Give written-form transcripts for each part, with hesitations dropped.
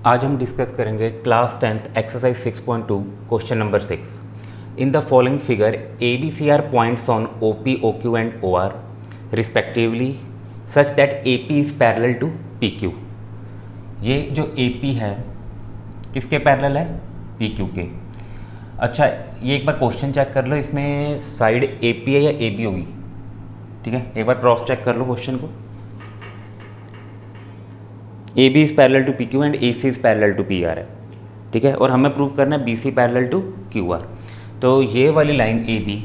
आज हम डिस्कस करेंगे class 10th exercise 6.2 question number 6। In the following figure A B C are points on O P O Q and O R respectively such that A P is parallel to P Q. ये जो A P है किसके parallel है? P Q के। अच्छा, ये एक बार question check कर लो, इसमें साइड ए पी है या ए बी होगी? ठीक है, एक बार क्रॉस चेक कर लो क्वेश्चन को। A B is parallel to P Q and A C is parallel to P R है। ठीक है, और हमें प्रूव करना है B C parallel to Q R. तो ये वाली लाइन ए बी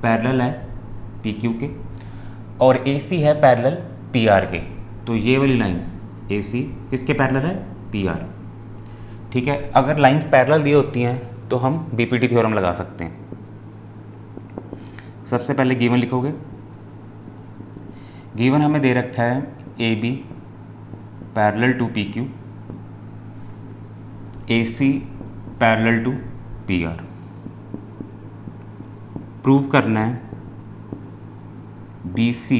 पैरेलल है पी क्यू के और ए सी है पैरेलल पी आर के। तो ये वाली लाइन ए सी किसके पैरेलल है? P are. ठीक है, अगर लाइंस पैरेलल दी होती हैं तो हम बी पी टी थ्योरम लगा सकते हैं। सबसे पहले गिवन लिखोगे। गिवन हमें दे रखा है A B parallel to P Q, A C parallel to P R. Prove करना है B C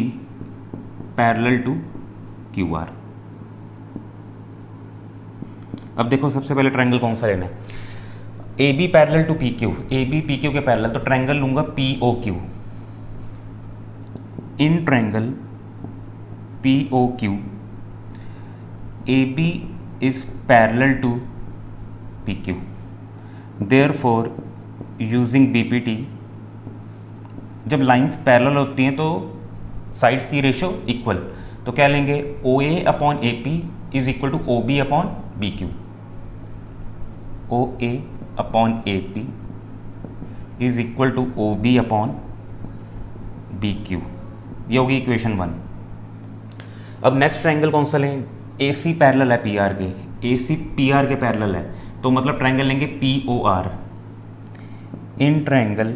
parallel to Q R. अब देखो, सबसे पहले ट्रायंगल कौन सा लेना है? A B parallel to P Q, A B P Q के पैरेलल, तो ट्रायंगल लूंगा P O Q. In triangle P O Q AB is parallel to PQ. Therefore, using BPT, जब लाइंस पैरेलल होती हैं तो साइड्स की ratio equal, तो क्या लेंगे? OA upon AP is equal to OB upon BQ। OA upon AP is equal to OB upon BQ। ये होगी इक्वेशन 1। अब नेक्स्ट ट्रायंगल कौन सा लें? ए सी पैरेलल है पी आर के, ए सी पी आर के पैरेलल है, तो मतलब ट्रायंगल लेंगे P O R. In triangle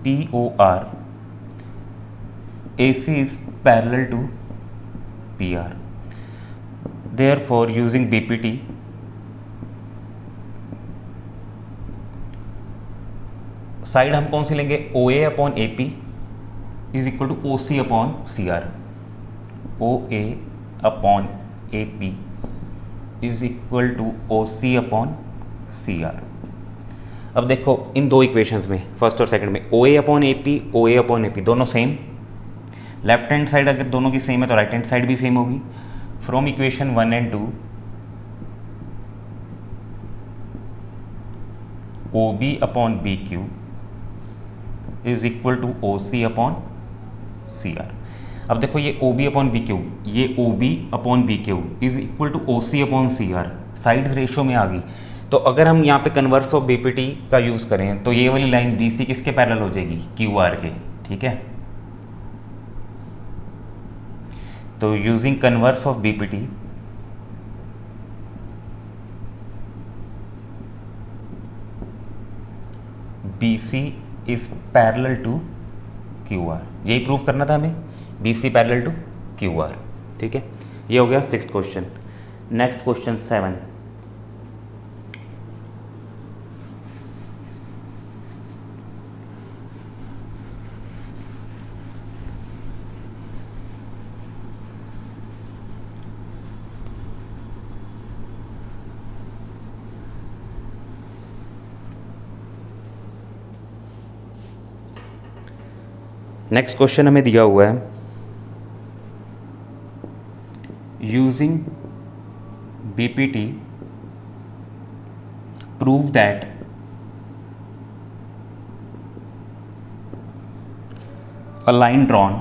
P O R A C is parallel to P R. Therefore using B P T side हम कौन सी लेंगे? O A upon A P is equal to O C upon C R. O A upon A P is equal to O C upon C R. अब देखो, इन दो equations में, first और second में, O A upon A P, O A upon A P दोनों same. Left hand side अगर दोनों की सेम है तो राइट हैंड साइड भी सेम होगी। From equation 1 and 2 O B upon B Q is equal to O C upon C R. अब देखो, ये O B upon B Q, ये O B upon B Q is equal to O C upon C are, sides ratio में आ गई। तो अगर हम यहाँ पे converse of B P T का यूज़ करें तो ये वाली लाइन बी सी किसके पैरेलल हो जाएगी? क्यू आर के। ठीक है, तो using converse of B P T B C is parallel to Q R. यही प्रूव करना था हमें, B C parallel to Q R. ठीक है, ये हो गया 6th question. Next question 7। Next question हमें दिया हुआ है using BPT prove that a line drawn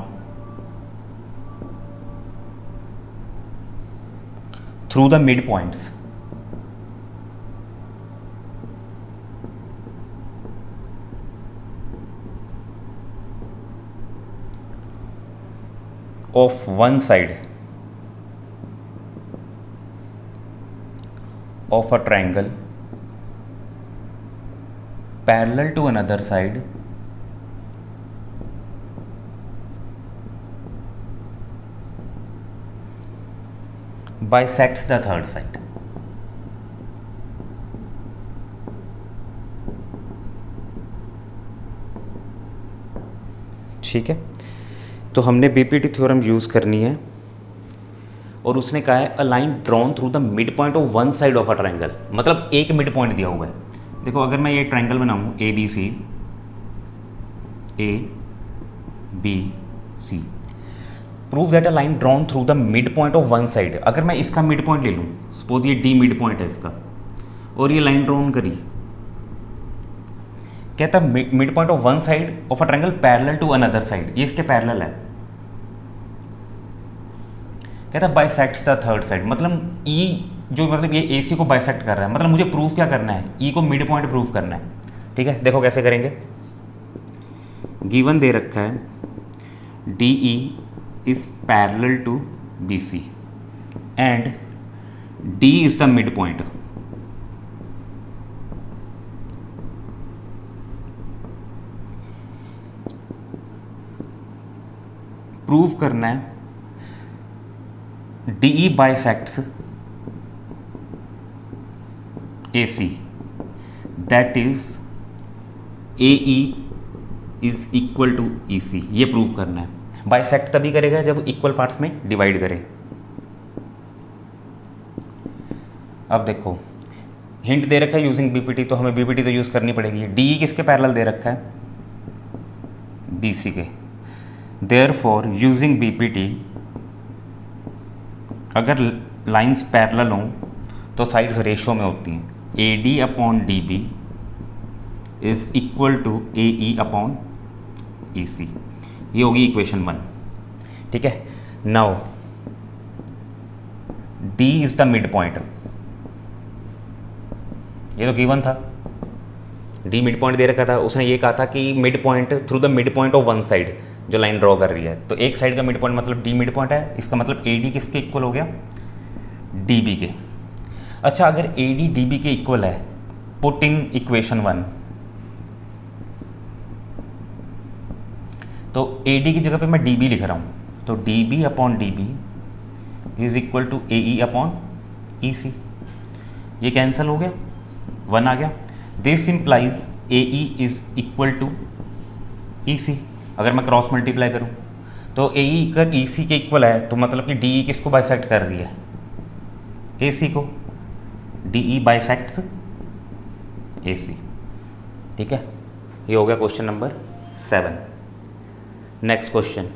through the midpoints of one side of a triangle parallel to another side bisects the third side। ठीक है, तो हमने बीपीटी थ्योरम यूज़ करनी है और उसने कहा है अ line drawn through the mid point of one side of a triangle, मतलब एक मिड पॉइंट दिया हुआ है। देखो अगर मैं ये ट्रायंगल बनाऊँ A B C, prove that a line drawn through the mid point of one side. अगर मैं इसका मिड पॉइंट ले लूँ, सपोज ये डी मिड पॉइंट है इसका, और ये लाइन ड्रॉन करी, कहता mid point of one side of a triangle parallel to another side, ये इसके पैरेलल है। कहता बाइसेक्ट्स द थर्ड साइड, मतलब ई जो मतलब ये ए सी को बाइसेक्ट कर रहा है, मतलब मुझे प्रूफ क्या करना है, ई को मिड पॉइंट प्रूफ करना है। ठीक है, देखो कैसे करेंगे। गिवन दे रखा है D E is parallel to B C and D is the mid point. Prove करना है D E bisects A C, that is A E is equal to E C, ये प्रूव करना है। बाइसेक्ट तभी करेगा जब इक्वल पार्ट्स में divide करे। अब देखो हिंट दे रखा है यूजिंग बीपीटी, तो हमें बीपीटी तो यूज करनी पड़ेगी। डी किसके पैरेलल दे रखा है, बी सी के। देयरफॉर यूजिंग बीपीटी अगर लाइंस पैरेलल हों तो साइड्स रेशो में होती हैं। A D upon D B is equal to A E upon E C, ये होगी इक्वेशन 1। ठीक है, now D is the mid point, ये तो गिवन था, डी मिड पॉइंट दे रखा था, उसने ये कहा था कि mid point through the mid point of one side, जो लाइन ड्रॉ कर रही है, तो एक साइड का मिड पॉइंट मतलब डी मिड पॉइंट है, इसका मतलब ए डी किसके इक्वल हो गया, डी बी के। अच्छा, अगर ए डी डी बी के इक्वल है, पुट इन इक्वेशन 1, तो ए डी की जगह पे मैं डी बी लिख रहा हूँ, तो D B upon D B is equal to A E upon E C, ये कैंसिल हो गया, 1 आ गया। This implies A E is equal to E C. अगर मैं क्रॉस मल्टीप्लाई करूँ तो ए ई अगर ई सी के इक्वल है, तो मतलब कि डी ई किसको बाइसेक्ट कर रही है, ए सी को, डी ई बाइसेक्ट्स ए सी। ठीक है, ये हो गया question number 7। Next question,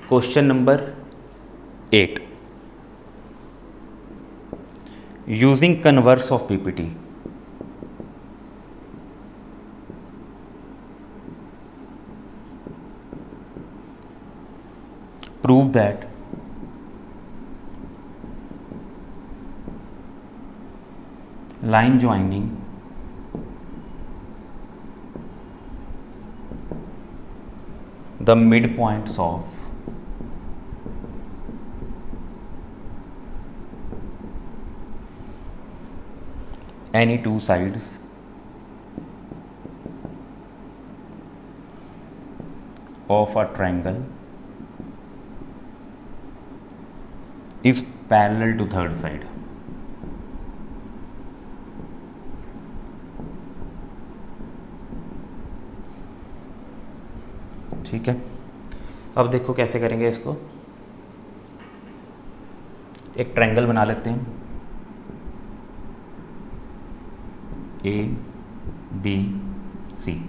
question number 8, using converse of PPT. Prove that line joining the midpoints of any two sides of a triangle is parallel to third side। ठीक है, अब देखो कैसे करेंगे इसको। एक ट्रायंगल बना लेते हैं, A B C.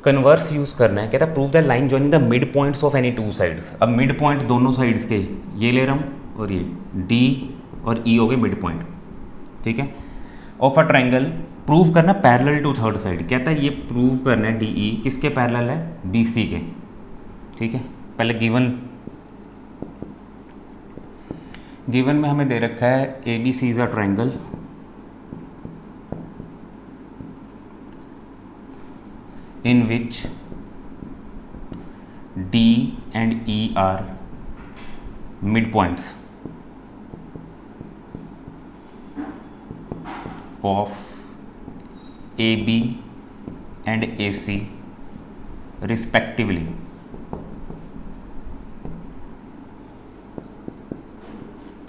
Converse use करना है, कहता है prove the line joining the mid points of any two sides. अब मिड पॉइंट दोनों साइड्स के ये ले रहा हूँ, और ये डी और ई हो गए मिड पॉइंट। ठीक है, ऑफ अ ट्रायंगल प्रूव करना पैरेलल टू थर्ड साइड। कहता है ये प्रूव करना है डी ई किसके पैरेलल है, बी सी के। ठीक है, पहले गिवन में हमें दे रखा है A B C is a triangle in which D and E are midpoints of AB and AC respectively।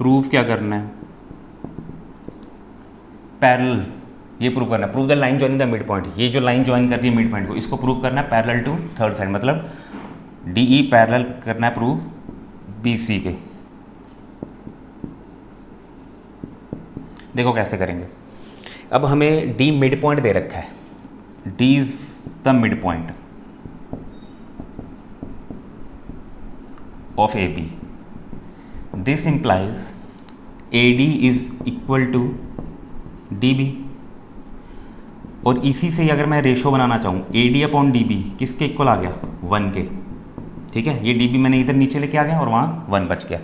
Prove क्या करना है, पैरेलल, ये प्रूव करना है, prove the line joining the mid point, ये जो लाइन ज्वाइन कर रही है मिड पॉइंट को, इसको प्रूव करना है पैरेलल टू थर्ड साइड, मतलब डी ई पैरेलल करना है प्रूव बी सी के। देखो कैसे करेंगे। अब हमें डी मिड पॉइंट दे रखा है, D is the mid point of A B, this implies A D is equal to D B, और इसी से ही अगर मैं रेशो बनाना चाहूँ A D upon D B किसके इक्वल आ गया, 1 के, ठीक है। ये डी बी मैंने इधर नीचे लेके आ गया और वहाँ 1 बच गया।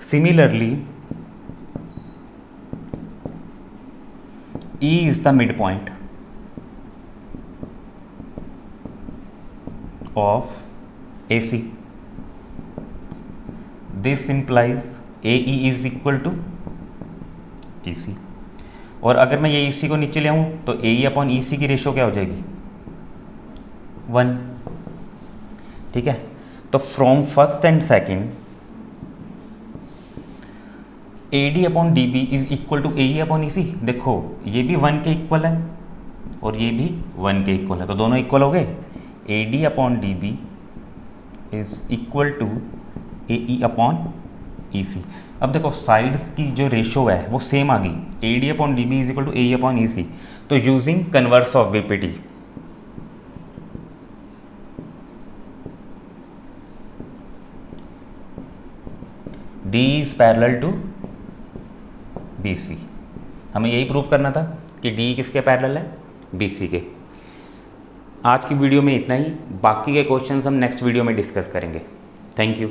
Similarly E is the midpoint of AC. This implies AE is equal to EC. और अगर मैं ये EC को नीचे ले आऊँ तो AE अपॉन EC की रेशो क्या हो जाएगी, 1, ठीक है। तो from first and second A D upon D B is equal to A E upon E C. देखो ये भी 1 के इक्वल है और ये भी 1 के इक्वल है, तो दोनों इक्वल हो गए। A D upon D B is equal to A E upon E C. अब देखो साइड्स की जो रेशो है वो सेम आ गई, A D upon D B is equal to A E upon E C. तो using converse of BPT, D is parallel to B C, हमें यही प्रूव करना था कि डी किसके पैरेलल है, बी सी के। आज की वीडियो में इतना ही, बाकी के क्वेश्चंस हम नेक्स्ट वीडियो में डिस्कस करेंगे। Thank you.